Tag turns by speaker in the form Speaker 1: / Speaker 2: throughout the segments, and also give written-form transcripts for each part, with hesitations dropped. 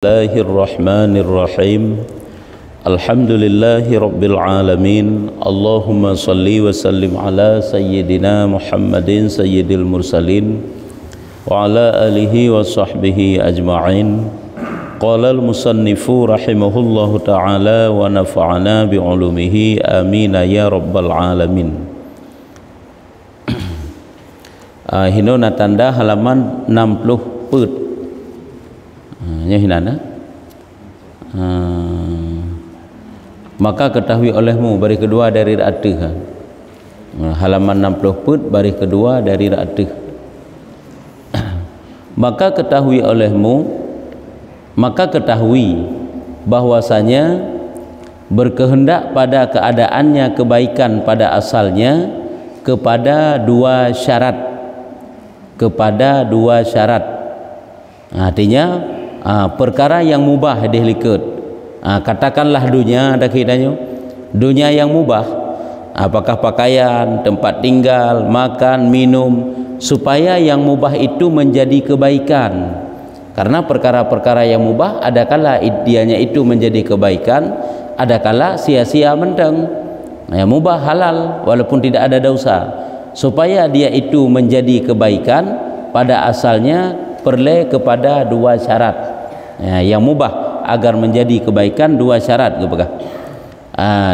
Speaker 1: Bismillahirrahmanirrahim. Alhamdulillahi rabbil alamin. Allahumma salli wa sallim ala sayyidina Muhammadin sayyidil mursalin wa ala alihi wa sahbihi ajma'in. Qala al-musannifu rahimahullahu ta'ala wa nafa'ana bi'ulumihi amin ya rabbal alamin. Hinona tanda halaman 60 put. Maka ketahui olehmu baris kedua dari ra'atih. Halaman 60 put baris kedua dari ra'atih. Maka ketahui bahwasanya berkehendak pada keadaannya kebaikan pada asalnya kepada dua syarat. Artinya perkara yang mubah dihlikut. Katakanlah dunia ada kaitannya. Dunia yang mubah, apakah pakaian, tempat tinggal, makan, minum, supaya yang mubah itu menjadi kebaikan. Karena perkara-perkara yang mubah adakala dianya itu menjadi kebaikan, adakala sia-sia menteng. Yang mubah halal walaupun tidak ada dosa. Supaya dia itu menjadi kebaikan pada asalnya perlu kepada dua syarat. Yang mubah agar menjadi kebaikan dua syarat.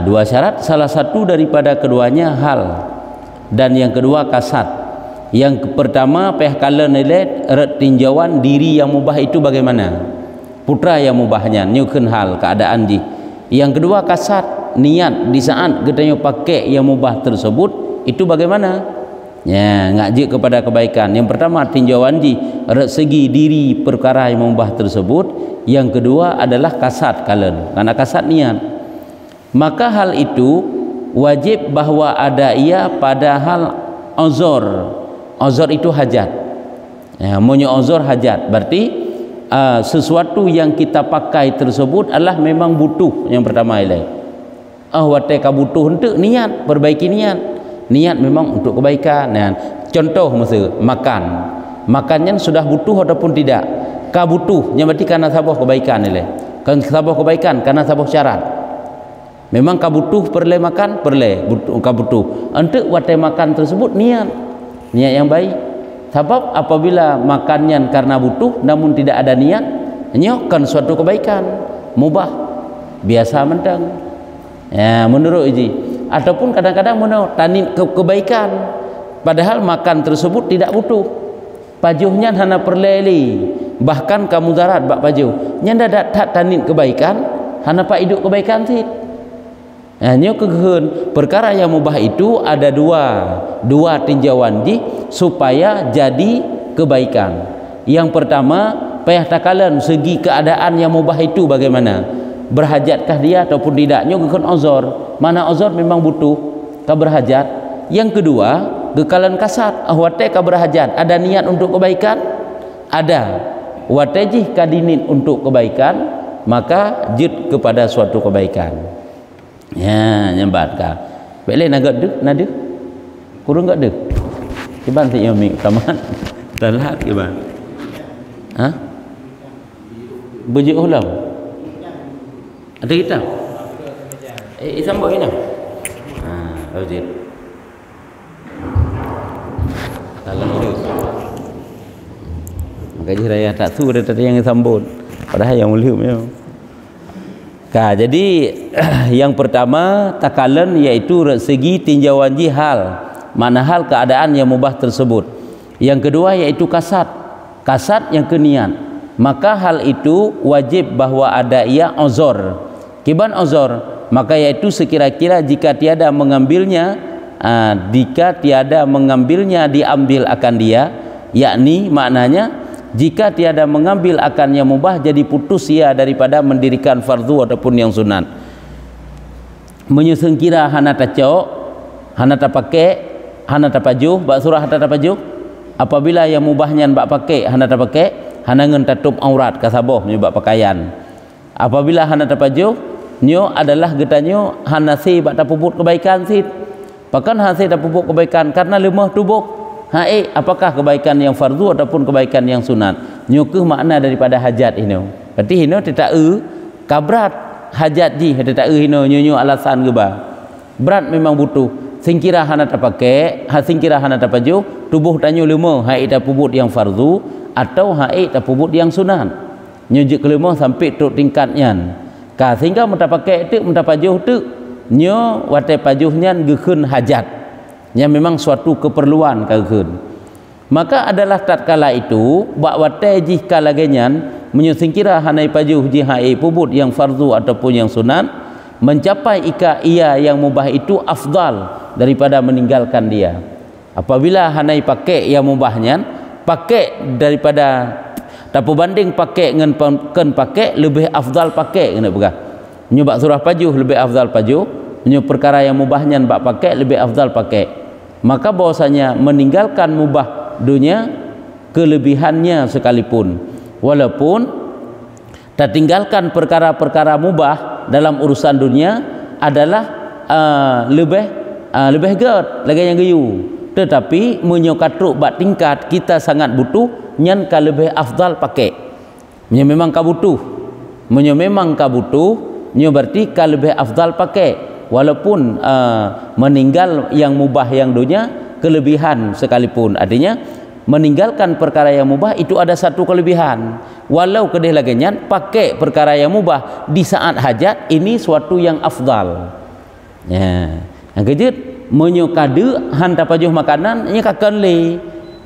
Speaker 1: Dua syarat, salah satu daripada keduanya hal dan yang kedua kasat. Yang pertama pehkala nelet tinjauan diri yang mubah itu bagaimana, putra yang mubahnya nyuken hal keadaan ji. Yang kedua kasat, niat di saat kita pakai yang mubah tersebut itu bagaimana, ngaji kepada kebaikan. Yang pertama tinjauan di segi diri perkara yang mubah tersebut. Yang kedua adalah kasat kalen, karena kasat niat. Maka hal itu wajib bahwa ada ia pada hal uzur. Uzur itu hajat. Punya uzur hajat berarti sesuatu yang kita pakai tersebut adalah memang butuh. Yang pertama ialah wateka butuh untuk niat, perbaiki niat. Niat memang untuk kebaikan. Contoh masa makannya sudah butuh ataupun tidak. Ka butuh nya berarti karena sabah kebaikan ni kan sabah kebaikan karena sabah syarat. Memang ka butuh perle makan ka butuh untuk watai makan tersebut niat yang baik. Sebab apabila makannya karena butuh namun tidak ada niat, nyokan suatu kebaikan mubah biasa mentang. Menurut uji ataupun kadang-kadang menurut tanin kebaikan padahal makan tersebut tidak butuh. Pajuhnya hana perleli bahkan kamu darat bak pajuh nyanda tak tanin kebaikan hana pak hidup kebaikan sih. Nyo kegehen perkara yang mubah itu ada dua tinjauan di supaya jadi kebaikan. Yang pertama payah takalan segi keadaan yang mubah itu bagaimana, berhajatkah dia ataupun tidak. Nyo kegehen uzur, mana uzur memang butuh ka berhajat. Yang kedua gekalan kasat ahwate ka berhajat, ada niat untuk kebaikan, ada watejih kadinin untuk kebaikan, maka jid kepada suatu kebaikan. Nyambat ka boleh nak nade kurang gak deh kiban ti yomi taman dalat kiban bujuk ulam ada kita sambut ini jid dalam itu gaji raya tak tu ada tadi yang sambut padahal yang mulia. Jadi yang pertama takalan iaitu segi tinjauan hal, mana hal keadaan yang mubah tersebut. Yang kedua iaitu kasat yang keniat. Maka hal itu wajib bahwa ada ia uzur. Kiban uzur, maka iaitu sekira-kira jika tiada mengambilnya diambil akan dia, yakni maknanya jika tiada mengambil akan yang mubah jadi putus ia daripada mendirikan fardu ataupun yang sunat. Menyusengkira hana tacok, hana tapake, hana tapajuh, bak surah hana tapajuh. Apabila yang mubahnya bak pakai, hana tapake, hana ngen tatup aurat kasaboh menyebab pakaian. Apabila hana tapajuh, nyo adalah getanyo hana si bak tapuput kebaikan sit. Pakan hana tapuput kebaikan karena lemah tubuh. Apakah kebaikan yang fardu ataupun kebaikan yang sunat? Nyukuh makna daripada hajat ini. berarti hino tidak kabrat hajat ji tidak hino nyunyu alasan ke ba berat memang butuh singkira hana tapake singkira hana tapaju tubuh tanyo lima hai ta pubut yang fardu atau hai ta pubut yang sunan nyujuk kelima sampai tuk tingkatnya ka sehingga mentapake tu mentapajuh tu nyo wate pajuhnya gekeun hajat yang memang suatu keperluan kageun maka adalah tatkala itu bak wate jika lagenyan menyusingkira hanai pajuh jihai pubut yang fardu ataupun yang sunan mencapai ia yang mubah itu afdal daripada meninggalkan dia. Apabila hanai pakai yang mubahnya pakai daripada tapu banding pakai dengan pakai lebih afdal pakai kena pegah nyubak surah pajuh lebih afdal pajuh nyub perkara yang mubahnya bak pakai lebih afdal pakai maka bahwasanya meninggalkan mubah dunia kelebihannya sekalipun walaupun tertinggalkan perkara-perkara mubah dalam urusan dunia adalah lebih ged lagi yang geyu tetapi menyokatruk bak tingkat kita sangat butuh nyan ka lebih afdal pakai memang ka butuh memang ka butuh nyo berarti ka lebih afdal pakai walaupun meninggal yang mubah yang dunia kelebihan sekalipun artinya meninggalkan perkara yang mubah itu ada satu kelebihan walau kedih laginya pakai perkara yang mubah di saat hajat ini suatu yang afdal ya yang kejut menyokade hanta pajuh makanan ini kakan le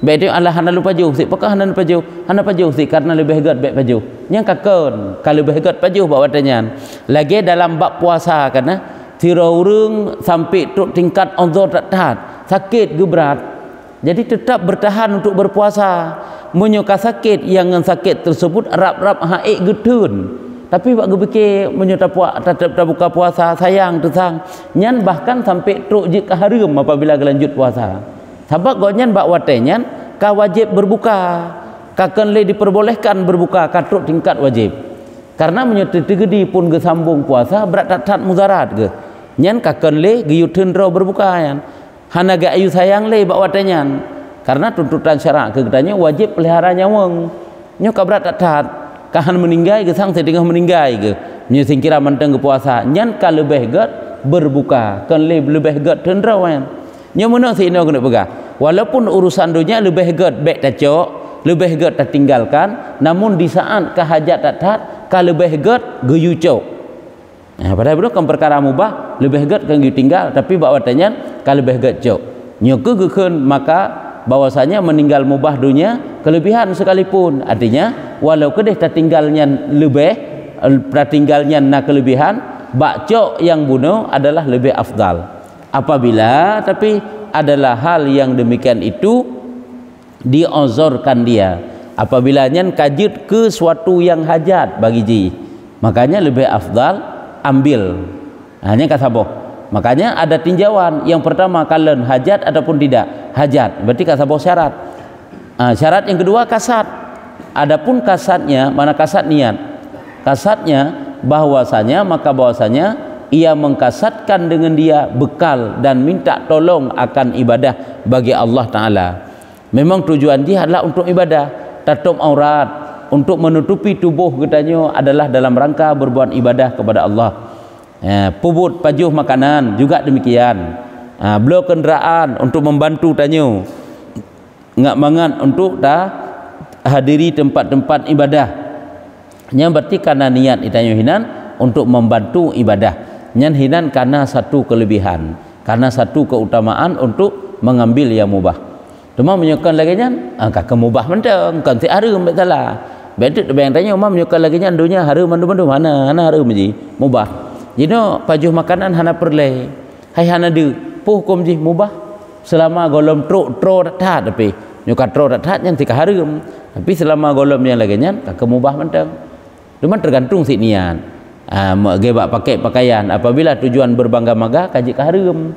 Speaker 1: baik Allah hana lupa pajuh si pakah hana pajuh si karena lebih hegat baik pajuh yang kakan kalau lebih hegat pajuh bawa tanya lagi dalam bab puasa karena tirau sampai tuk tingkat onzor tak sakit ge berat jadi tetap bertahan untuk berpuasa menyuka sakit yang sakit tersebut rap-rap haik getun tapi bak gebeke menyuta tetap buka puasa sayang tesang nyan bahkan sampai truk je ke haram apabila lanjut puasa sebab gonyan bak watenyan ka wajib berbuka kaken le diperbolehkan berbuka ka truk tingkat wajib karena menyuta tegedi pun ge sambung puasa berat tak mudarat ge nyan kaken le ge yutun ro berbuka yan hana ga ayu sayang le bak watenyan karena tuntutan syarak kegetanya wajib pelihara nyawang nyo kabrat tak kahan meninggai ke sang setengah meninggai ke nyo singkira menteng ke puasa nyan ka lebih gat berbuka kan lebih gat tendrawan nyo mana sino kena pegah walaupun urusan dunia lebih gat baik tacok lebih gat tertinggalkan namun di saat kahajat tak ka lebih gat geyu cok pada bro kan perkara mubah lebih gat kan tinggal tapi bawa tanya kalau lebih gat jauh nyoke gekeun maka bahwasanya meninggal mubah dunia kelebihan sekalipun artinya walau kedeh tertinggalnya lebih tertinggalnya na kelebihan bakcok yang bunuh adalah lebih afdal apabila tapi adalah hal yang demikian itu diozorkan dia apabila nyan kajut ke suatu yang hajat bagi ji makanya lebih afdal ambil hanya kata boh makanya ada tinjauan yang pertama kalian hajat ataupun tidak hajat berarti kata boh syarat syarat yang kedua kasat adapun kasatnya mana kasat niat kasatnya bahwasanya maka bahwasanya ia mengkasatkan dengan dia bekal dan minta tolong akan ibadah bagi Allah Ta'ala memang tujuan dia adalah untuk ibadah tutup aurat untuk menutupi tubuh katanya adalah dalam rangka berbuat ibadah kepada Allah pubut pajuh makanan juga demikian beliau kenderaan untuk membantu tanyo ngak mangan untuk dah hadiri tempat-tempat ibadah yang berarti karena niat itanyo hinan untuk membantu ibadah nyan hinan karena satu kelebihan karena satu keutamaan untuk mengambil yang mubah cuma menyukan lagi nyan kakak mubah menteng kan si harum tak salah betul bang tanya umam menyukan lagi nyan dunia harum mandu mana harum ji mubah jino pajuh makanan hana perle hai hana de puh hukum ji mubah selama golom tro tat tapi nyuka tro tat yang tika harum tapi selama golom yang lagi nyan kakak mubah menteng cuma tergantung si niat gebak pakai pakaian apabila tujuan berbangga-bangga kaji ka harum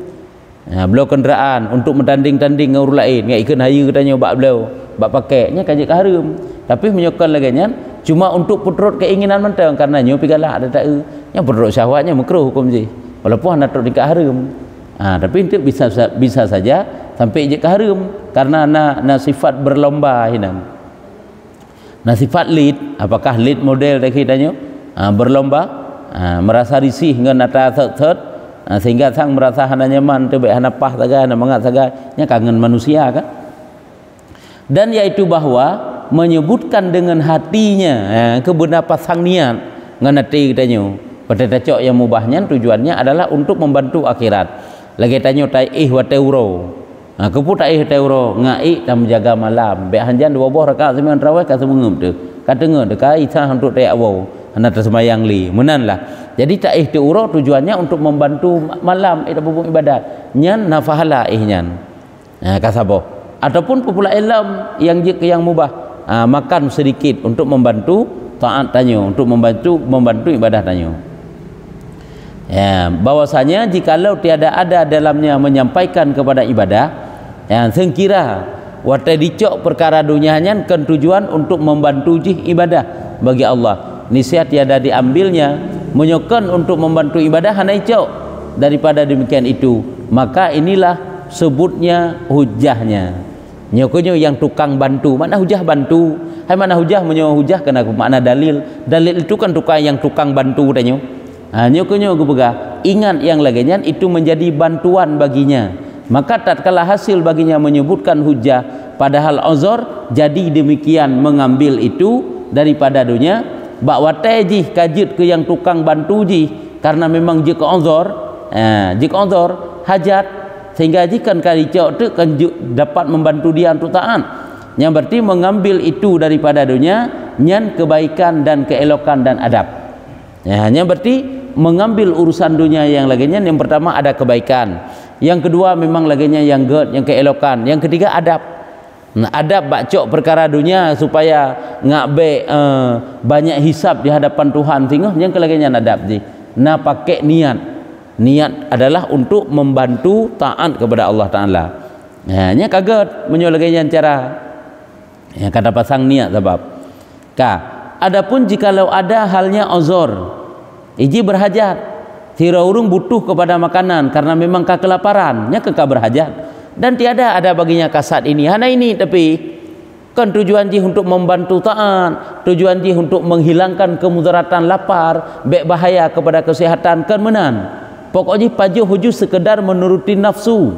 Speaker 1: beliau kenderaan untuk mentanding-tanding dengan orang lain ngai ikan hayu katanya bak beliau bak pakainya kaji ka harum tapi menyukan lagi nyan cuma untuk putrut keinginan menteng karena nyo pigalah ada tak nya putrut syahwatnya makruh hukum ji walaupun nak trut dekat harum tapi itu bisa saja sampai je ka harum karena na sifat berlomba hinan Nah sifat lead, apakah lead model dah kitanya berlomba, merasa risih dengan atas third, sehingga sang merasa hana nyaman, tebek hana pah saga, hana mangat saga, nya kangen manusia kan. Dan yaitu bahwa menyebutkan dengan hatinya kebenar pasang niat ngan hati kitanya pada cocok yang mubahnya tujuannya adalah untuk membantu akhirat. Lagi tanya taih wa teuro. Kepu taih teuro ngai dan menjaga malam. Be hanjan 12 rakaat sembilan tarawih ka semengem tu. Katenge dekai isa untuk taih awau. Hana tersemayang li. Menanlah. Jadi taih teuro tujuannya untuk membantu malam itu bubung ibadat. Nyan nafahala ihnya. Kasabo. Ataupun pepula ilm yang mubah. Makan sedikit untuk membantu taat tanya, untuk membantu ibadah tanya. Ya, bahwasanya jikalau tiada ada dalamnya menyampaikan kepada ibadah, yang sengkira watai dicok perkara dunianya kan tujuan untuk membantu jih ibadah bagi Allah. Niscaya tiada diambilnya menyokon untuk membantu ibadah hanya icok. Daripada demikian itu, maka inilah sebutnya hujahnya. Nyokonyo yang tukang bantu, mana hujah bantu? Hai mana hujah menyo hujah kena makna dalil. Dalil itu kan tukang bantu tanya. Nyokonyo gubega, ingat yang laginya itu menjadi bantuan baginya. Maka tatkala hasil baginya menyebutkan hujah padahal uzur, jadi demikian mengambil itu daripada dunia bak watai jih kajit ke yang tukang bantu jih karena memang jika uzur, hajat sehingga jika kali cok tu kan dapat membantu dia untuk taat. Yang berarti mengambil itu daripada dunia nyan kebaikan dan keelokan dan adab. Hanya berarti mengambil urusan dunia yang laginya yang pertama ada kebaikan, yang kedua memang laginya yang keelokan, yang ketiga adab. Adab bacok perkara dunia supaya ngak banyak hisab di hadapan Tuhan sehingga yang kelaginya adab ji. Nah pakai niat adalah untuk membantu taat kepada Allah Ta'ala. Nya kaget menyolagainya cara yang kata pasang niat sebab adapun jikalau ada halnya uzur iji berhajat tira urung butuh kepada makanan karena memang kelaparan nya berhajat dan tiada ada baginya kasat ini hana ini tapi kan tujuan ji untuk membantu taat, tujuan ji untuk menghilangkan kemudaratan lapar, bahaya kepada kesehatan kan menan. Pokoknya pajuh hujud sekedar menuruti nafsu.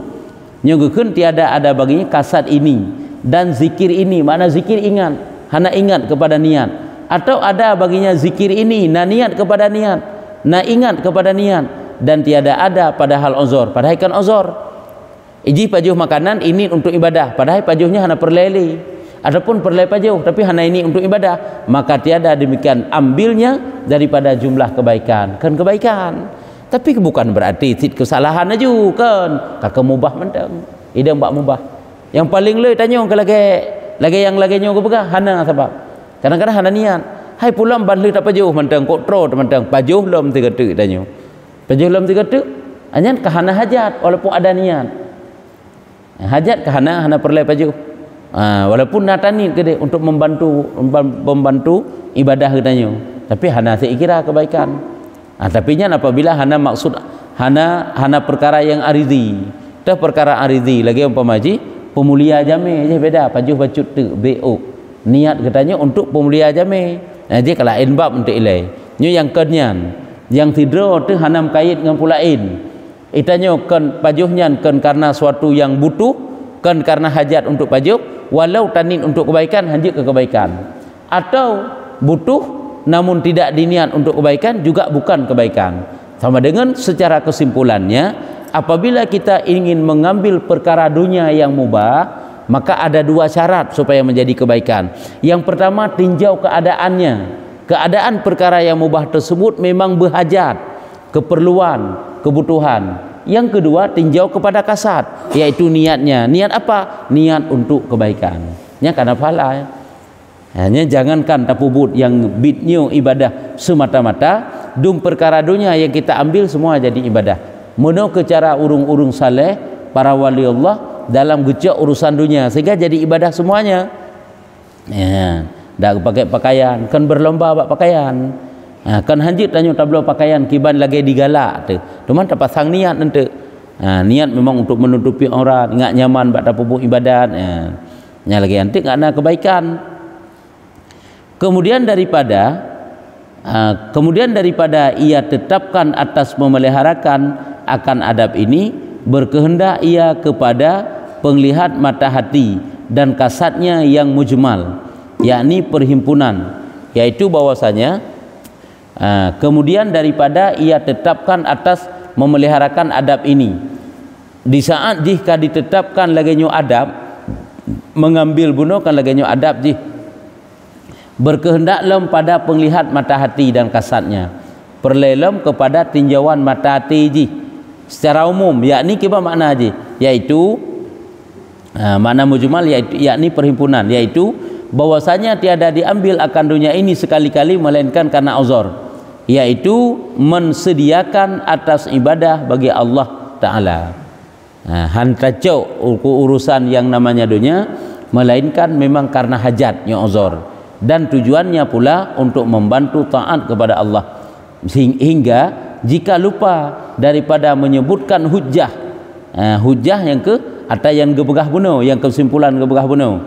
Speaker 1: Nyogekeun tiada ada baginya kasat ini dan zikir ini. Mana zikir ingat, hana ingat kepada niat. Atau ada baginya zikir ini, na niat kepada niat, na ingat kepada niat dan tiada ada padahal uzur. Padahal kan uzur. Iji pajuh makanan ini untuk ibadah, padahal pajuhnya hana perleli. Adapun perleli pajuh tapi hana ini untuk ibadah, maka tiada demikian ambilnya daripada jumlah kebaikan. Kan kebaikan. Tapi bukan berarti kesalahan aja kan. Kakak mubah mentang. Ida mbak mubah. Yang paling le tanya ke lagi yang lagi nyo ke hana sebab. Kadang-kadang hana niat. Hai pulang ban le tak pajuh mentang kok tro mentang pajuh lom tiga tu tanya. Pajuh lom tiga tu. Anyan ke hana hajat walaupun ada niat. Hajat ke hana perlai pajuh. Walaupun natani ke dia untuk membantu ibadah tanya. Tapi hana sekira kebaikan. Tapi nya apabila hana maksud hana perkara yang aridhi, dah perkara aridhi lagi umpamaji pemulia jame je beda pajuh bacut tu bo niat katanya untuk pemulia jame. Dia kalau inbab untuk ilai nyu yang kenyan yang tidro tu hanam kait dengan pulain itanya kan pajuhnya kan karena suatu yang butuh kan karena hajat untuk pajuh walau tanin untuk kebaikan hanjit ke kebaikan atau butuh namun tidak diniat untuk kebaikan juga bukan kebaikan. Sama dengan secara kesimpulannya apabila kita ingin mengambil perkara dunia yang mubah maka ada dua syarat supaya menjadi kebaikan. Yang pertama tinjau keadaannya, keadaan perkara yang mubah tersebut memang berhajat, keperluan, kebutuhan. Yang kedua tinjau kepada kasat, yaitu niatnya. Niat apa? Niat untuk kebaikan. Nya karena pahala ya. Hanya jangankan tapubut yang bitnyo ibadah semata-mata, dung perkara dunia yang kita ambil semua jadi ibadah. Mono ke cara urung-urung saleh para wali Allah dalam gecok urusan dunia sehingga jadi ibadah semuanya. Ya, dak pakai pakaian, kan berlomba bak pakaian. Kan hanjit tanya tablo pakaian kiban lagi digalak tu. Cuman tak pasang niat nanti. Niat memang untuk menutupi aurat, ngak nyaman bak tapubut ibadat. Nya lagi antik ngak ada kebaikan. Kemudian daripada ia tetapkan atas memeliharakan akan adab ini, berkehendak ia kepada penglihat mata hati dan kasatnya yang mujmal, yakni perhimpunan, yaitu bahwasanya kemudian daripada ia tetapkan atas memeliharakan adab ini, di saat jika ditetapkan laginya adab, mengambil bunuhkan laginya adab jih, berkehendak pada penglihat mata hati dan kasatnya, perlelem kepada tinjauan mata hati ji secara umum, yakni kiba makna ji, yaitu makna mujmal, yaitu yakni perhimpunan, yaitu bahwasanya tiada diambil akan dunia ini sekali-kali melainkan karena uzur, yaitu mensediakan atas ibadah bagi Allah Ta'ala. Hantacok urusan yang namanya dunia, melainkan memang karena hajatnya uzur, dan tujuannya pula untuk membantu taat kepada Allah, hingga jika lupa daripada menyebutkan hujjah, hujjah yang ke atau yang gebegah bunuh, yang kesimpulan gebegah bunuh,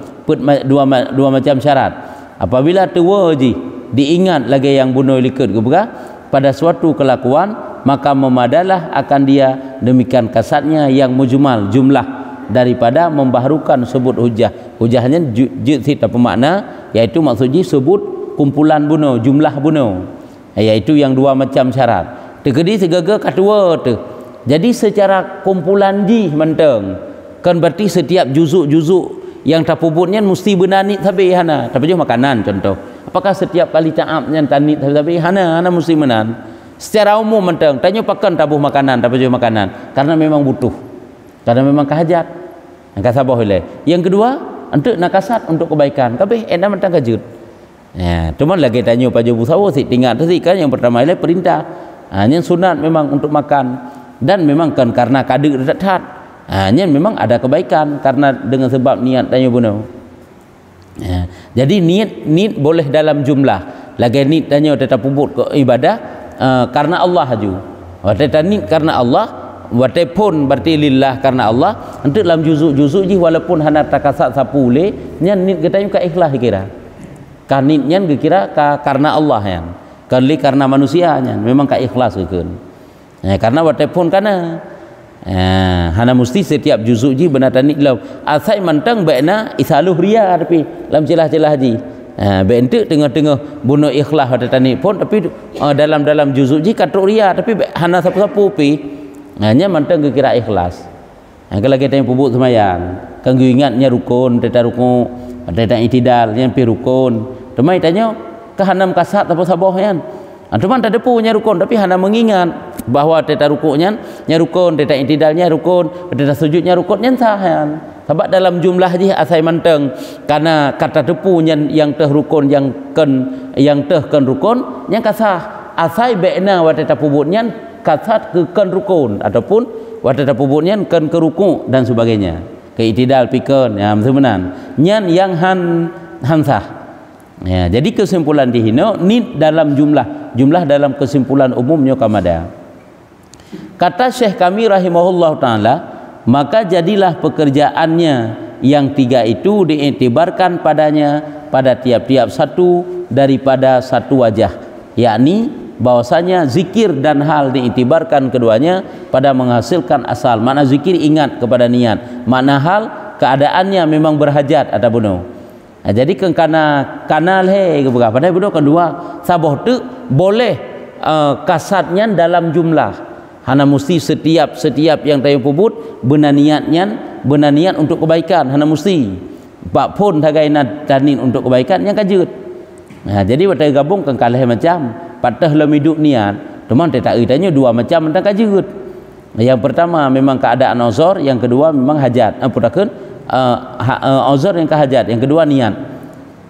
Speaker 1: dua macam syarat. Apabila tua ji diingat lagi yang bunuh likut gebegah pada suatu kelakuan, maka memadalah akan dia demikian kasatnya yang mujmal, jumlah daripada membaharukan sebut hujjah. Hujjahnya juzit apa makna, yaitu maksudnya sebut kumpulan bunuh, jumlah bunuh, yaitu yang dua macam syarat. Tegedi segaga kedua tu. Jadi secara kumpulan ji menteng, kan berarti setiap juzuk-juzuk yang tapubutnya mesti benanit tapi hana, tapi juga makanan contoh. Apakah setiap kali ta'abnya tanit tapi hana mesti menan? Secara umum menteng, tanya pakan tabuh makanan, tapi juga makanan, karena memang butuh, karena memang kehajat. Angka sabah oleh. Yang kedua, untuk nakasat untuk kebaikan. Tapi enak mentang kejut. Ya, cuma lagi tanya pada busawo sih tinggal tu sih kan yang pertama ialah perintah. Yang sunat memang untuk makan, dan memang kan karena kader dekat. Yang memang ada kebaikan karena dengan sebab niat tanya bunuh. Ya, jadi niat boleh dalam jumlah. Lagi niat tanya tetap puput ke ibadah karena Allah haju. Tetap niat karena Allah. Watepun berarti lillah karena Allah. Untuk dalam juzuk-juzuk ji walaupun hana takasat sapu le, nyan nit kita juga ikhlas kira. Kan nit nyan kira karena Allah yan. Kali karena manusia nyan memang ka ikhlas keun. Karena watepun kana hana mesti setiap juzuk ji benar tanit lau. Asai mantang baikna isaluh ria tapi dalam celah-celah ji. Bentuk tengah-tengah bunuh ikhlas pada tanit pun, tapi dalam juzuk ji katruk ria tapi hana sapu-sapu pi. Hanya mantang kira ikhlas. Kalau kita yang pupuk semayang, kan ingatnya rukun, tetap rukun, tetap itidal, yang pi rukun. Temai tanya, kehanam kasat apa sabah yan. Teman tak ada punya rukun, tapi hana mengingat bahawa tetap rukunnya, rukun, tetap itidalnya rukun, tetap sujudnya rukun, yang sah yan. Sebab dalam jumlah je asai mantang, karena kata tepu yang teh rukun, yang teh kan rukun, yang kasah asai be'na wa tetap pupuknya kasat ke kan rukun, ataupun wadada pupuknya kan ke ruku dan sebagainya, ke itidal pikun ya sebenan nyan yang hansah ya. Jadi kesimpulan di hino nit dalam jumlah dalam kesimpulan umumnya kamada. Kata Syekh kami rahimahullah ta'ala, maka jadilah pekerjaannya yang tiga itu diiktibarkan padanya pada tiap-tiap satu daripada satu wajah, yakni bahwasanya zikir dan hal diiktibarkan keduanya pada menghasilkan asal. Makna zikir ingat kepada niat, makna hal keadaannya memang berhajat ada bunuh. Jadi kana kanal he pada bunuh kedua saboh tu boleh kasatnya dalam jumlah, hana mesti setiap yang tayu pubut benar niat untuk kebaikan, hana mesti pak pun tagaina tanin untuk kebaikan yang kajut. Jadi pada gabung kan kalah macam patah dalam hidup niat, teman tak tanya dua macam tentang kajut. Yang pertama memang keadaan uzur, yang kedua memang hajat. Uzur yang kehajat, yang kedua niat.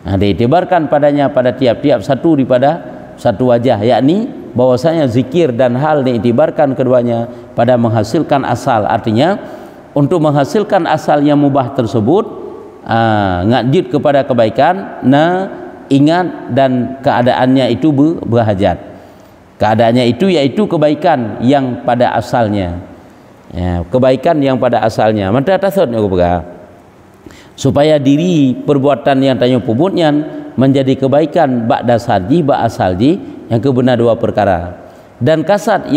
Speaker 1: Diiktibarkan padanya pada tiap-tiap satu daripada satu wajah, yakni bahwasanya zikir dan hal diiktibarkan keduanya pada menghasilkan asal. Artinya untuk menghasilkan asal yang mubah tersebut, ngajut kepada kebaikan, ingat dan keadaannya itu berhajat. Keadaannya itu yaitu kebaikan yang pada asalnya. Ya, kebaikan yang pada asalnya. Mata tasawuf supaya diri perbuatan yang tanya pubutnya menjadi kebaikan ba'da salji yang kebenar dua perkara. Dan kasat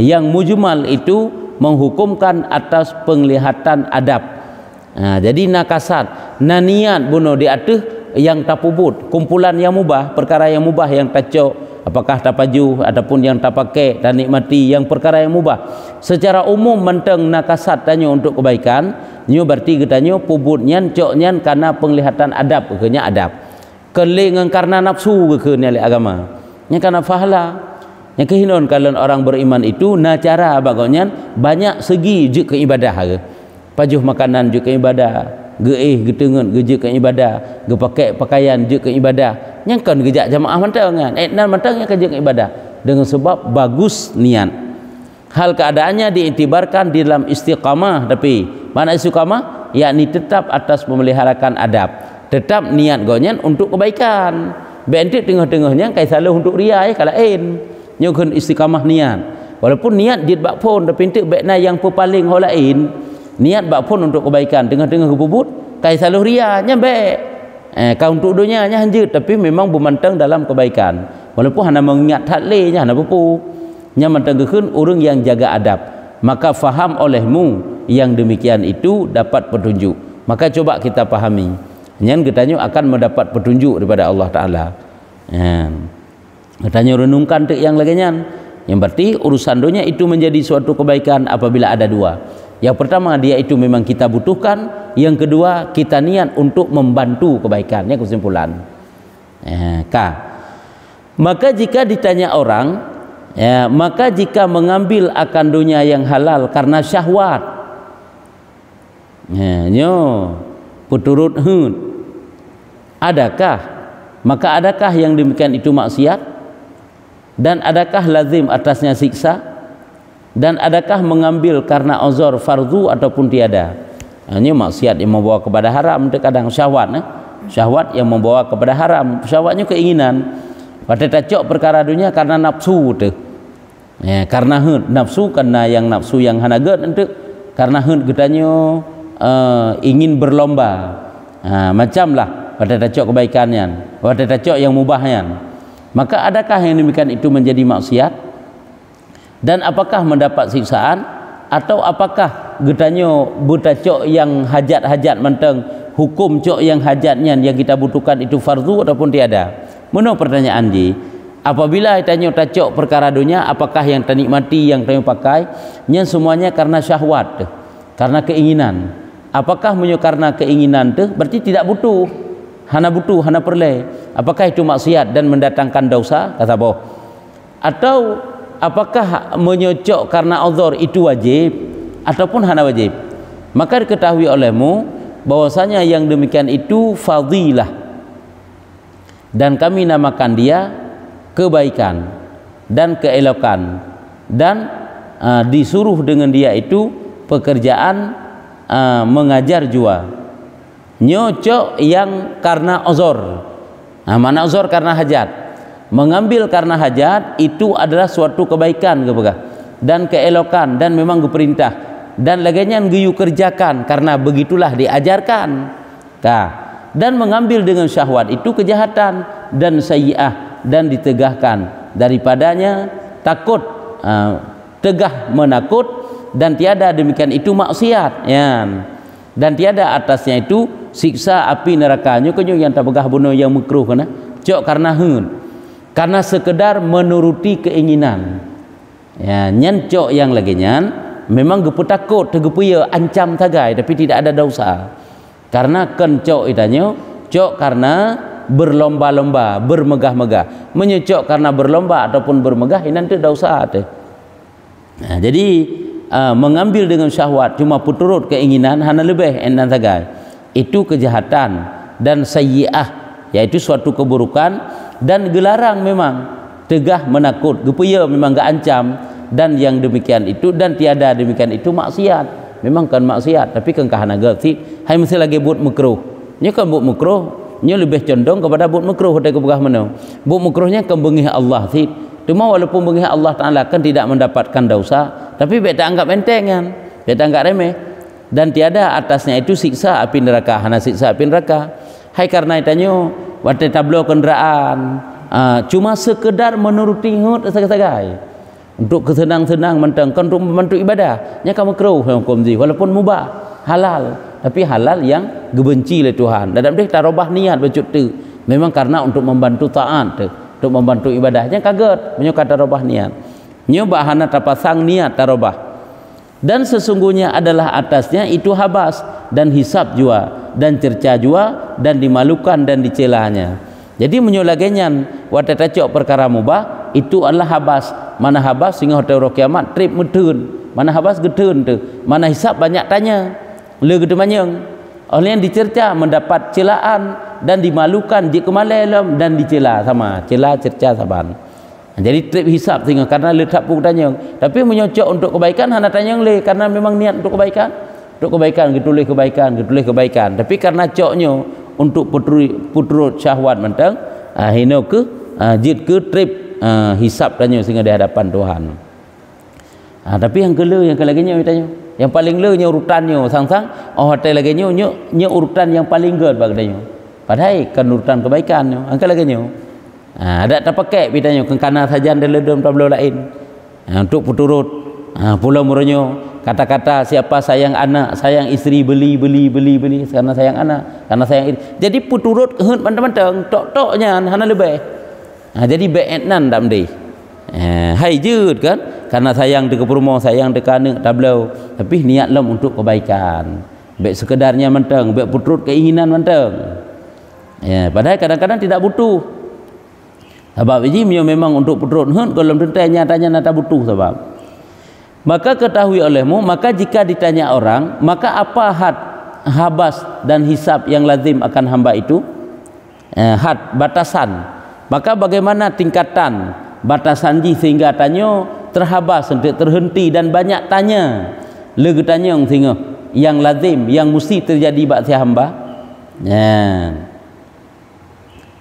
Speaker 1: yang mujmal itu menghukumkan atas penglihatan adab. Jadi nakasat niat bunuh di atas yang tapubut, kumpulan yang mubah, perkara yang mubah yang tacok, apakah tapaju ataupun yang tapakai dan nikmati yang perkara yang mubah. Secara umum menteng nakasat tanya untuk kebaikan, nyo berarti katanya pubutnya coknya karena penglihatan adab, kekenya adab. Kelengan karena nafsu ke ni agama. Nya karena fahala. Yang kehinon kalau orang beriman itu cara bagusnya banyak segi je ke ibadah ke. Pajuh makanan je ke ibadah, getengen je ke ibadah, pakai pakaian je ke ibadah. Yang kan gejak jamaah mantang kan. Nan mantang yang kerja ke ibadah dengan sebab bagus niat. Hal keadaannya diiktibarkan di dalam istiqamah, tapi mana istiqamah? Yakni tetap atas memeliharakan adab. Tetap niat gonyan untuk kebaikan. Bentik tengah-tengahnya kai salah untuk ria kalain. Nyugun istiqamah niat. Walaupun niat dit bak pun tapi entik bekna yang pepaling hol lain, niat bak pun untuk kebaikan tengah-tengah kebubut kai salah ria nya baik. Kau untuk dunia nya hanjut tapi memang bermantang dalam kebaikan. Walaupun hana mengingat hadle nya hana pupu. Nya mantang keun orang yang jaga adab. Maka faham olehmu yang demikian itu dapat petunjuk. Maka coba kita pahami. Nyan katanya akan mendapat petunjuk daripada Allah Taala. Katanya renungkan tu yang laginya. Yang berarti urusan dunia itu menjadi suatu kebaikan apabila ada dua. Yang pertama dia itu memang kita butuhkan, yang kedua kita niat untuk membantu kebaikannya, kesimpulan. Maka jika ditanya orang, maka jika mengambil akan dunia yang halal karena syahwat, puturut maka adakah yang demikian itu maksiat? Dan adakah lazim atasnya siksa? Dan adakah mengambil karena uzur fardu ataupun tiada? Ini maksiat yang membawa kepada haram. Terkadang syahwat, syahwat yang membawa kepada haram. Syahwatnya keinginan. Pada tacok perkara dunia karena nafsu tu. Karena nafsu, karena yang nafsu yang hanagat untuk karena katanya ingin berlomba. Macamlah pada tacok kebaikannya, pada tacok yang mubahnya. Maka adakah yang demikian itu menjadi maksiat? Dan apakah mendapat siksaan? Atau apakah getanya butacok yang hajat-hajat menteng, hukum cok yang hajatnya yang kita butuhkan itu fardu ataupun tiada? Menurut pertanyaan ji, apabila tanya tacok perkara dunia, apakah yang ternikmati, yang tanya pakai, nya semuanya karena syahwat, karena keinginan. Apakah karena keinginan tu berarti tidak butuh, hana butuh, hana perle. Apakah itu maksiat dan mendatangkan dosa? Kata boh. Atau apakah menyocok karena uzur itu wajib ataupun hana wajib? Maka diketahui olehmu bahwasanya yang demikian itu fadilah, dan kami namakan dia kebaikan dan keelokan, dan disuruh dengan dia itu pekerjaan mengajar jua. Nyocok yang karena uzur. Mana uzur karena hajat. Mengambil karena hajat itu adalah suatu kebaikan dan keelokan dan memang keperintah. Dan laginya geyu kerjakan karena begitulah diajarkan. Dan mengambil dengan syahwat itu kejahatan dan sayyi'ah, dan ditegahkan daripadanya takut, tegah menakut, dan tiada demikian itu maksiat. Dan tiada atasnya itu siksa api nerakanya kenyo yang tak begah bunuh yang makruh kana cok karena sekedar menuruti keinginan. Nyan cok yang lagi nyan memang gepu takut tegepuya ancam tagai tapi tidak ada dosa. Karena kencok itanya cok karena berlomba-lomba, bermegah-megah. Menyecok karena berlomba ataupun bermegah ini nanti dosa teh. Jadi mengambil dengan syahwat cuma puturut keinginan hana lebih enan tagai, itu kejahatan dan sayyi'ah, yaitu suatu keburukan, dan gelarang memang tegah menakut gepuya memang gak ancam, dan yang demikian itu dan tiada demikian itu maksiat. Memang kan maksiat tapi kan kahana gerti hai mesti lagi buat makruh. Nya kan buat makruh nya lebih condong kepada buat makruh pada kebegah mana. Buat makruhnya kan bengih Allah sih. Cuma walaupun bengih Allah Taala kan tidak mendapatkan dosa, tapi beta anggap enteng kan, beta anggap remeh. dan tiada atasnya itu siksa api neraka, hana siksa api neraka. Hai karena itanyo wate tablo kenderaan cuma sekedar menuruti hut sagai-sagai untuk kesenang-senang mentang untuk membantu ibadah nya kamu makruh hukum ji walaupun mubah halal, tapi halal yang dibenci oleh Tuhan. Dan dia tarobah niat bercut tu memang karena untuk membantu taat tu, untuk membantu ibadahnya kaget menyuka tarobah niat nyoba hana tapasang niat tarobah. Dan sesungguhnya adalah atasnya itu habas dan hisab jua dan cerca jua dan dimalukan dan dicelanya. Jadi menyolagenyan wate tacok perkara mubah itu adalah habas. Mana habas sehingga hotel kiamat trip mutun, mana habas getun tu, mana hisab banyak tanya le gede manyang. Oleh yang dicerca mendapat celaan dan dimalukan jika malam dan dicela sama cela cerca saban. Jadi trip hisab sehingga karena letak pun tanya, tapi menyocok untuk kebaikan hana tanya le karena memang niat untuk kebaikan ditulis kebaikan, tapi karena coknya untuk putrut syahwat mentang hino ke jid ke trip hisab tanya sehingga di hadapan Tuhan. Tapi yang kelaginya tanya yang paling le nya urutannya sang-sang hotel lagi nya urutan yang paling gede bagdanya padahal kan urutan kebaikan angka lagi nya ada tak pakai bidanya kena saja dalam tablo lain untuk puturut pulau muronyo kata-kata siapa sayang anak sayang isteri beli karena sayang anak karena sayang isteri. Jadi puturut hut mentang-mentang tok-toknya hana lebih jadi beetnan dam deh hai jud kan karena sayang dekat rumah sayang dekat anak tablo, tapi niat lem untuk kebaikan baik sekedarnya mentang baik puturut keinginan mentang padahal kadang-kadang tidak butuh. Sebab ini memang untuk putrut hun kalau ditanya nata butuh sebab. Maka ketahui olehmu, maka jika ditanya orang, maka apa had habas dan hisab yang lazim akan hamba itu? Had batasan. Maka bagaimana tingkatan batasan ji sehingga tanya terhabas terhenti dan banyak tanya. Legi tanya sehingga yang lazim yang mesti terjadi bagi hamba.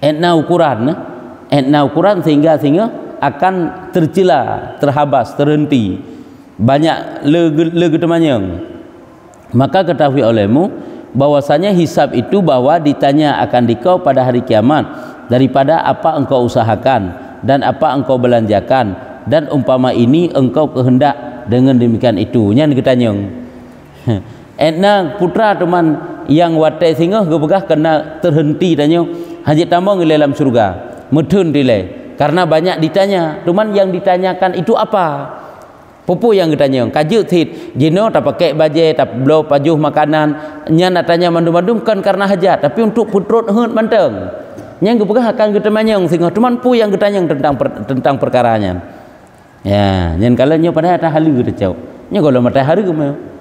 Speaker 1: Etna ukuran sehingga akan tercela, terhabas, terhenti banyak lege temanyang. Maka ketahui olehmu bahwasanya hisab itu bahwa ditanya akan dikau pada hari kiamat daripada apa engkau usahakan dan apa engkau belanjakan dan umpama ini engkau kehendak dengan demikian itu nyan ketanyang. Etna putra teman yang watai sehingga gebegah kena terhenti tanya haji tambang di dalam surga mudun dilai karena banyak ditanya, cuman yang ditanyakan itu apa? Pupu yang ditanya, kajut hit, jino tak pakai baju, tak blow pajuh makanan, nya nak tanya mandum-mandum kan karena hajat, tapi untuk putrut hut manteng. Yang gebegah akan ditemanyang sehingga cuman pu yang ditanya tentang perkaranya. Ya, yang kalau nya pada ada halu tecau. Nya kalau mata haru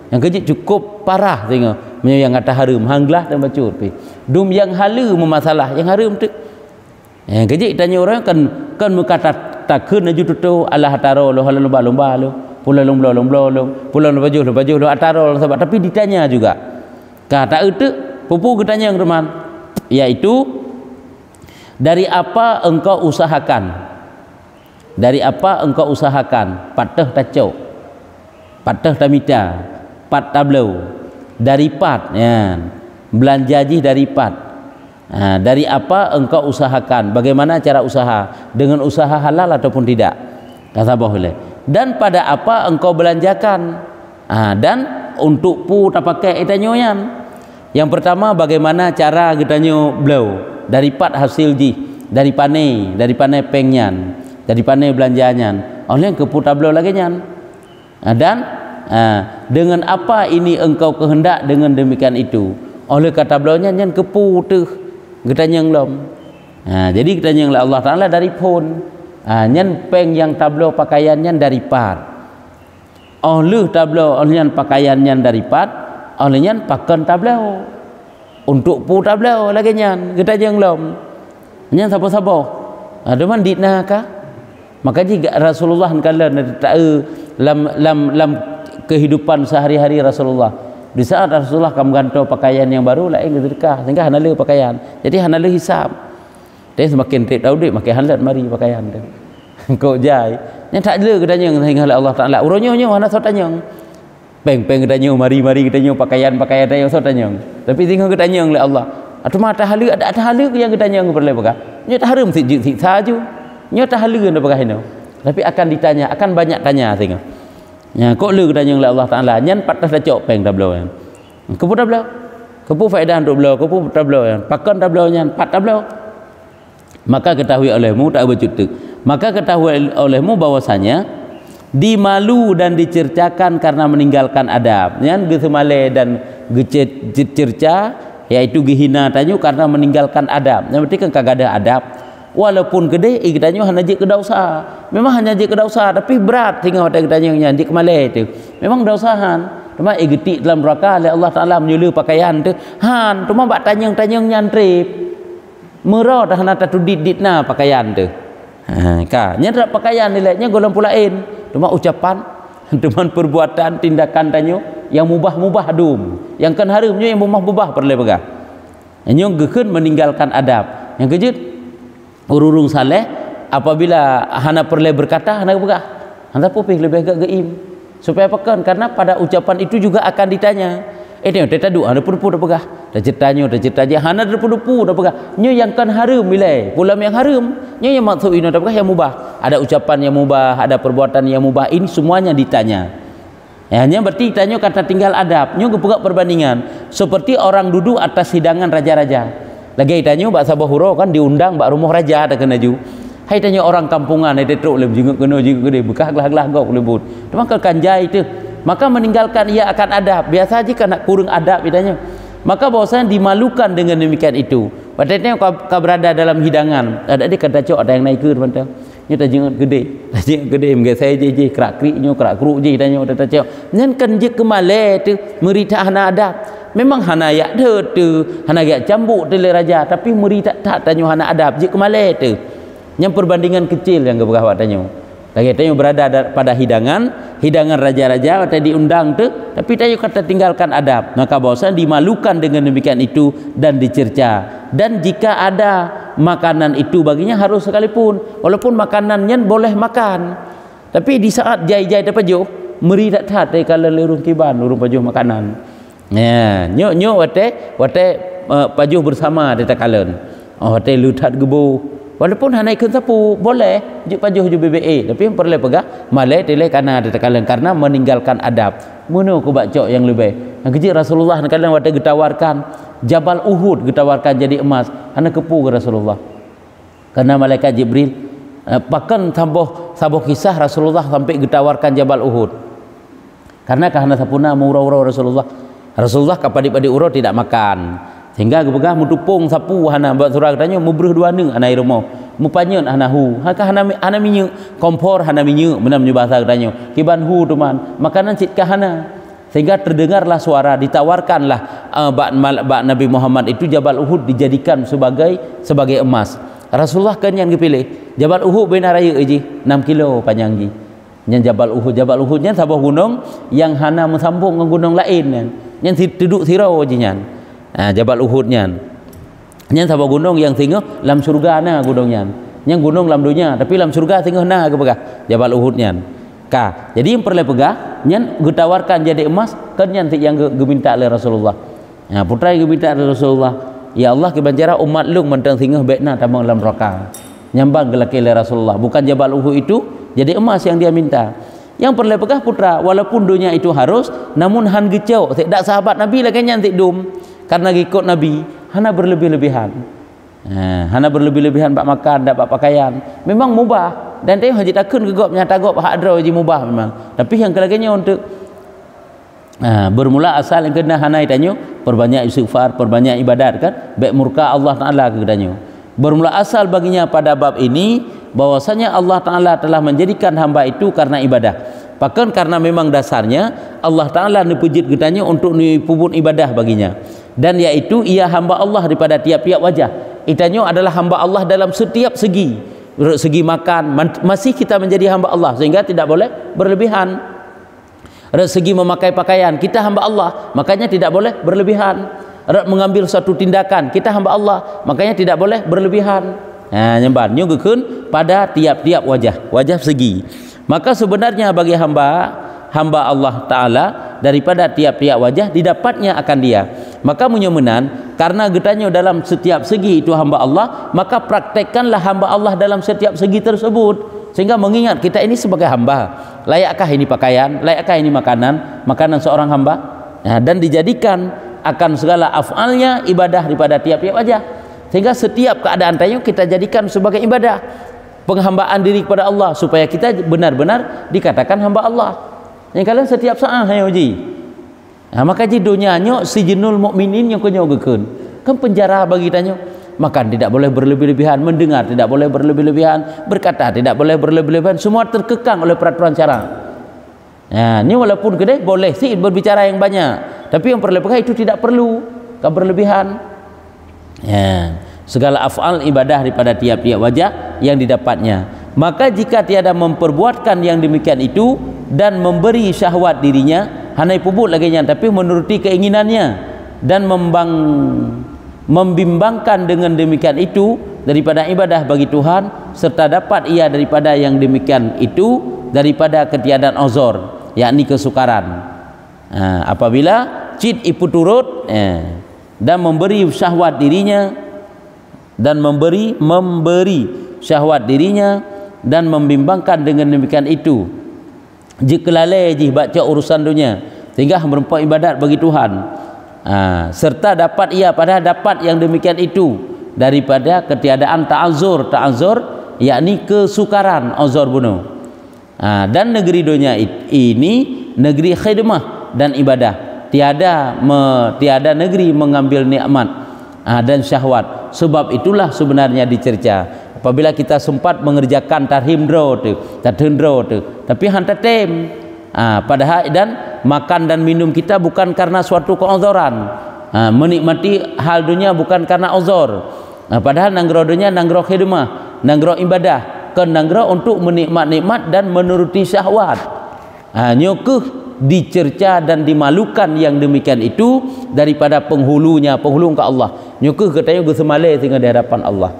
Speaker 1: yang kejut cukup parah sehingga yang kata harum hanglah dan bacut pi. Dum yang halu memasalah, yang harum tu kejik tanya orang kan muka takun aju tu Allah taro lo halal lomba lo pula lomba baju lo ataro sebab tapi ditanya juga kata itu pupu ketanya yang teman yaitu dari apa engkau usahakan patah tacok patah tamita pat tablau dari pat belanjaji dari pat. Dari apa engkau usahakan, bagaimana cara usaha, dengan usaha halal ataupun tidak, kata boleh. Dan pada apa engkau belanjakan, dan untuk pu tak pakai itanyoyan. Yang pertama bagaimana cara gitanyo blow dari pat hasil ji, dari pane pengyan, dari pane belanjanyan, oleh ke pu tablo lagi nyan. Dan dengan apa ini engkau kehendak dengan demikian itu, oleh kata blaunya nyan ke pu tuh getanyang lom. Jadi getanyang Allah Taala dari pun nyan peng yang tablo pakaiannya dari pat. Oleh tablo oleh pakaiannya dari pat, oleh nyan pakan tablo. Untuk pu tablo lagi nyan getanyang lom. Nyan sabo-sabo. Deman ditna ka? Maka jika Rasulullah kala lam kehidupan sehari-hari Rasulullah. Di saat Rasulullah kamu ganto pakaian yang baru lah sedekah sehingga hanalu pakaian. Jadi hanalu hisab. Dia semakin trip tahu dia makai halat mari pakaian dia. Kau jai. Yang tak ada kedanya sehingga Allah Taala. Uronyo hana so tanya. peng katanya mari katanya pakaian dia so tanya tapi tengok katanya oleh Allah atau mata halu ada halu yang katanya berle bekas nya tak harum sik saju nya tak halu ndak bekas ini tapi akan ditanya akan banyak tanya tengok nya kok lu katanya oleh Allah Taala nyan patah dah cok peng dah belau kan kepu dah belau kepu faedah untuk belau kepu dah belau kan pakan dah belau nyan pat dah belau maka ketahui olehmu tak bercutuk maka ketahui olehmu bahwasanya dimalu dan dicercakan karena meninggalkan adab yang gesemale dan gecerca yaitu gehina tanyo karena meninggalkan adab yang berarti kan kagak ada adab walaupun gede ikitanyo hanya je kedausa memang hanya je kedausa tapi berat tinggal pada ikitanyo yang je kemale tu memang dausahan cuma igeti dalam neraka oleh Allah Taala menyulu pakaian tu han cuma bak tanyang-tanyang nyantrip merah dah hana tatu dit-ditna pakaian tu ka nya tak pakaian nilainya golong pulain cuma ucapan cuma perbuatan tindakan tanyo yang mubah dum yang kan harumnya yang mubah perle begah yang gekeun meninggalkan adab yang kejut ururung saleh apabila hana perle berkata hana begah hana pupih lebih agak geim supaya pekan karena pada ucapan itu juga akan ditanya tengok tadu ada pudu dah begah dah ceritanya hana ada pudu dah begah nyo yang kan harum bilai pulam yang harum nyo yang maksud ini dah begah yang mubah ada ucapan yang mubah ada perbuatan yang mubah ini semuanya ditanya hanya berarti ditanya kata tinggal adab nyo gepegak perbandingan seperti orang duduk atas hidangan raja-raja lagi ditanya bak sabah huro kan diundang bak rumah raja ada kena ju hai tanya orang kampungan ai tetruk lem jenguk kena jenguk gede bekah gelah gok lebut cuma ke kanjai itu maka meninggalkan ia akan adab biasa jika nak kurang adab ditanya maka bahwasanya dimalukan dengan demikian itu padahal kau berada dalam hidangan ada dia kata cok ada yang naik ke teman-teman nya tak jengut gede mengge saya je kerak kriknya kerak kruk je tanya kata cok nyen kan je kemale tu merita hana adab memang hana yak tu hana yak cambuk tu le raja tapi merita tak tanya hana adab je kemale tu yang perbandingan kecil yang keberapa tanya lagi tanya berada pada hidangan raja-raja atau diundang tu tapi tanya kata tinggalkan adab maka bahwasanya dimalukan dengan demikian itu dan dicerca dan jika ada makanan itu baginya harus sekalipun walaupun makanannya boleh makan tapi di saat jai-jai dapat pajuh meri tak tat kalau lurung kiban lurung pajuh makanan ya nyo wate pajuh bersama detak kalen wate lutat gebu walaupun hana ikut sapu boleh juk pajuh ju BBA tapi yang perlu pegah malai tele kana detakalan karena meninggalkan adab mono ku bacok yang lebih yang kecil Rasulullah kadang wate getawarkan Jabal Uhud getawarkan jadi emas hana kepu ke Rasulullah karena malaikat Jibril pakan sabuh kisah Rasulullah sampai getawarkan Jabal Uhud karena kahana sapuna murau-urau Rasulullah kapadi-padi urau tidak makan sehingga gepegah mutupung sapu hana buat surah katanya mubreh dua neng ana rumah mupanyun hana hu haka hana minyu kompor hana minyu menam bahasa katanya kiban hu teman makanan sitkah hana sehingga terdengarlah suara ditawarkanlah bak Nabi Muhammad itu Jabal Uhud dijadikan sebagai emas Rasulullah kan yang dipilih Jabal Uhud benar raya eji 6 kilo panjang ji yang Jabal Uhudnya sebuah gunung yang hana mensambung dengan gunung lain yang duduk sirau jinya Jabal Uhud nyan sebuah gunung yang tinggal dalam surga na gunungnya yang gunung dalam dunia tapi dalam surga tinggal na ke pegah Jabal Uhud nyan jadi yang perlu pegah nyan getawarkan jadi emas kan nyan yang geminta oleh Rasulullah putra yang geminta oleh Rasulullah ya Allah kebanjara umat lu mentang tinggal bekna tamang dalam neraka nyambang gelaki oleh Rasulullah bukan Jabal Uhud itu jadi emas yang dia minta yang perlu pegah putra walaupun dunia itu harus namun han gecau tidak sahabat Nabi lagi nyan dum karena ikut Nabi hana berlebih-lebihan bak makan dak bak pakaian memang mubah dan dia haji takun gegop nyata gop hak adro haji mubah memang tapi yang kelaganya untuk bermula asal yang kena hana itanyo perbanyak istighfar perbanyak ibadat kan baik murka Allah Taala ke kedanyo bermula asal baginya pada bab ini bahwasanya Allah Taala telah menjadikan hamba itu karena ibadah bahkan karena memang dasarnya Allah Taala nepujit kedanyo untuk nipubun ibadah baginya dan yaitu ia hamba Allah daripada tiap-tiap wajah itanyo adalah hamba Allah dalam setiap segi makan masih kita menjadi hamba Allah sehingga tidak boleh berlebihan segi memakai pakaian kita hamba Allah makanya tidak boleh berlebihan mengambil suatu tindakan kita hamba Allah makanya tidak boleh berlebihan nyemban nyugekeun pada tiap-tiap wajah segi maka sebenarnya bagi hamba Allah Ta'ala daripada tiap-tiap wajah didapatnya akan dia. Maka menyemenan karena getanya dalam setiap segi itu hamba Allah, maka praktekkanlah hamba Allah dalam setiap segi tersebut, sehingga mengingat kita ini sebagai hamba. Layakkah ini pakaian, layakkah ini makanan seorang hamba? Nah, dan dijadikan akan segala af'alnya ibadah daripada tiap-tiap wajah, sehingga setiap keadaan tayo kita jadikan sebagai ibadah, penghambaan diri kepada Allah, supaya kita benar-benar dikatakan hamba Allah. Yang kalian setiap saat hayo ji. Nah, maka ji dunianya sijinul mukminin yang kenyogekeun. Kan penjara bagi tanyo. Makan tidak boleh berlebih-lebihan, mendengar tidak boleh berlebih-lebihan, berkata tidak boleh berlebih-lebihan, semua terkekang oleh peraturan syara. Nah, ini walaupun gede boleh sih berbicara yang banyak, tapi yang berlebihan itu tidak perlu berlebihan. Ya, segala af'al ibadah daripada tiap-tiap wajah yang didapatnya. Maka jika tiada memperbuatkan yang demikian itu dan memberi syahwat dirinya, hanai pubut lagi nya, tapi menuruti keinginannya dan membimbangkan dengan demikian itu daripada ibadah bagi Tuhan, serta dapat ia daripada yang demikian itu daripada ketiadaan uzur, yakni kesukaran. Apabila cid ipu turut dan memberi syahwat dirinya dan memberi syahwat dirinya dan membimbangkan dengan demikian itu, jika lalai jih baca urusan dunia sehingga merempuh ibadat bagi Tuhan, serta dapat ia pada dapat yang demikian itu daripada ketiadaan ta'azur, yakni kesukaran, uzur bunuh. Dan negeri dunia ini negeri khidmah dan ibadah, tiada negeri mengambil nikmat dan syahwat. Sebab itulah sebenarnya dicerca apabila kita sempat mengerjakan tarhimdro tu, tapi hantar tem padahal dan makan dan minum kita bukan karena suatu keuzuran, menikmati hal dunia bukan karena uzur, padahal nanggro dunia nanggro khidmah, nanggro ibadah, kan nanggro untuk menikmat-nikmat dan menuruti syahwat. Nyokuh dicerca dan dimalukan yang demikian itu daripada penghulu ke Allah. Nyokuh katanya gesemale tinggal di hadapan Allah.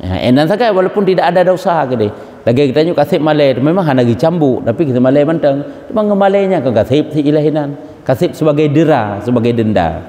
Speaker 1: Enak saja walaupun tidak ada dosa gede. Lagi kita kasih malai memang hanya lagi cambuk, tapi kita malai mentang. Memang ngemalainya ke kasih si ilahinan, kasih sebagai dera, sebagai denda.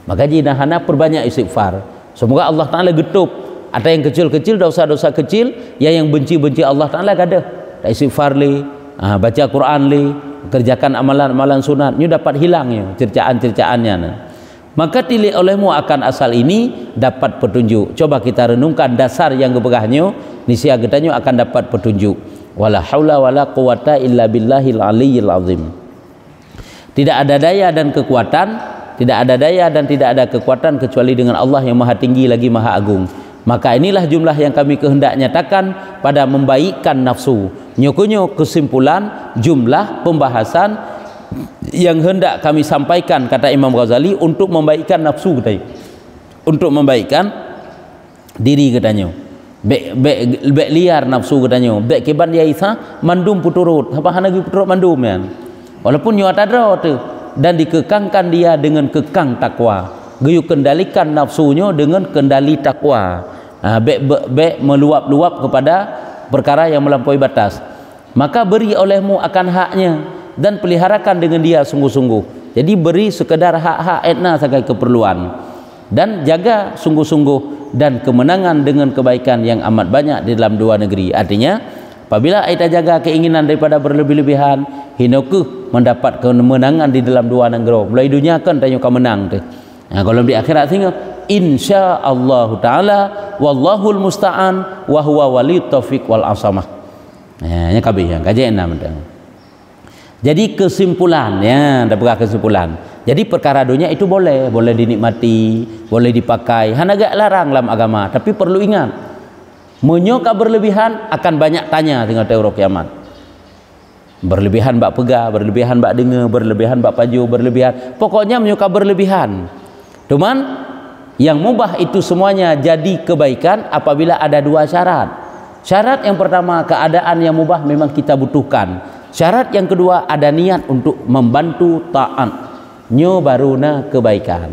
Speaker 1: Maka jina hana perbanyak istighfar. Semoga Allah Taala getup. Ada yang kecil-kecil, dosa-dosa kecil, yang benci-benci Allah Taala gada. Istighfar li, baca Quran li, kerjakan amalan-amalan sunat, ni dapat hilangnya cercaan-cercaannya. Maka tilih olehmu akan asal ini dapat petunjuk. Coba kita renungkan dasar yang kebegahnya, niscaya getanya akan dapat petunjuk. Wala haula wala quwata illa billahil aliyyil azim. Tidak ada daya dan kekuatan, tidak ada kekuatan kecuali dengan Allah yang maha tinggi lagi maha agung. Maka inilah jumlah yang kami kehendak nyatakan pada membaikkan nafsu. Nyokonyo kesimpulan jumlah pembahasan yang hendak kami sampaikan, kata Imam Ghazali, untuk membaikkan nafsu kita, untuk membaikkan diri katanya. Bek liar nafsu katanya, bek keban dia isa mandum puturut, apa hanagi puturut mandum kan. Walaupun nyo tadra tu, dan dikekangkan dia dengan kekang takwa. Geyu kendalikan nafsunya dengan kendali takwa. Bek meluap-luap kepada perkara yang melampaui batas. Maka beri olehmu akan haknya dan peliharakan dengan dia sungguh-sungguh. Jadi beri sekedar hak-hak etna sebagai keperluan, dan jaga sungguh-sungguh dan kemenangan dengan kebaikan yang amat banyak di dalam dua negeri. Artinya apabila kita jaga keinginan daripada berlebih-lebihan, hinokuh mendapat kemenangan di dalam dua negeri. Mulai dunia kan tanya kau menang tu. Kalau di akhirat sehingga insyaallah taala wallahul musta'an wa huwa waliyut taufiq wal asamah. Nya kabeh yang kajian enam. Jadi kesimpulannya, dapat kesimpulan. Jadi perkara dunia itu boleh dinikmati, boleh dipakai. Hanya agak larang dalam agama, tapi perlu ingat, menyoka berlebihan akan banyak tanya tinggal teori kiamat. Berlebihan bak pegah, berlebihan bak dengar, berlebihan bak paju, berlebihan. Pokoknya menyoka berlebihan. Cuman yang mubah itu semuanya jadi kebaikan apabila ada dua syarat. Syarat yang pertama, keadaan yang mubah memang kita butuhkan. Syarat yang kedua, ada niat untuk membantu taat. Nyo baruna kebaikan.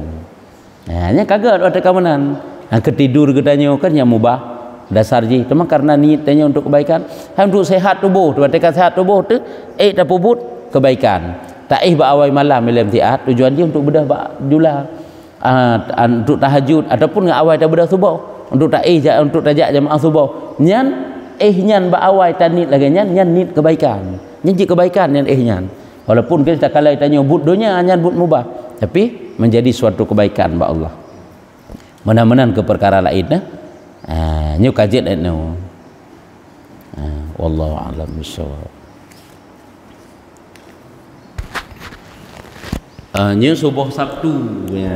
Speaker 1: Nya kagak ada keamanan. Ketidur katanya kan yang mubah dasar ji. Cuma karena niatnya untuk kebaikan, untuk sehat tubuh, ketika sehat tubuh tu dah puput kebaikan. taih ba awal malam malam tiat tujuan dia untuk bedah ba julah untuk tahajud ataupun ngak awal ta bedah subuh untuk taih untuk tajak jemaah subuh nyan nyan ba awal tanit lagi nyan nit kebaikan nyan ji kebaikan nyan nyan walaupun kita kalau tanya but dunia nyan but mubah tapi menjadi suatu kebaikan ba Allah menan-menan ke perkara lain nyu kajet nu wallahu a'lam bissawab. Nyu subuh Sabtu ya.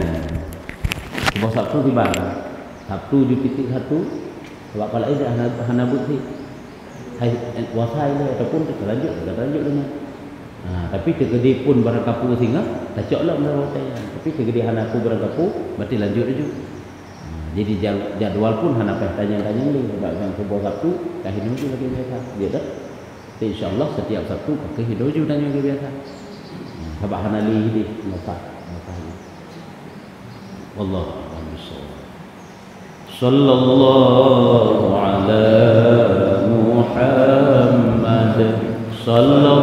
Speaker 1: Subuh Sabtu di mana? Sabtu di titik satu sebab kalau ini hana bukti hai wasai le ataupun terlanjut dengan tapi tergede pun barang kapu singa tak cok lah merawatnya tapi tergede hana aku barang kapu berarti lanjut juga. Jadi jadual pun hana tanya-tanya ni sebab yang subuh Sabtu dah hidup lagi biasa dia dah insyaallah setiap Sabtu ke hidup juga tanya lagi biasa sebab hana li di masa wallahu a'lam bissawab. Sallallahu ala Muhammad sallallahu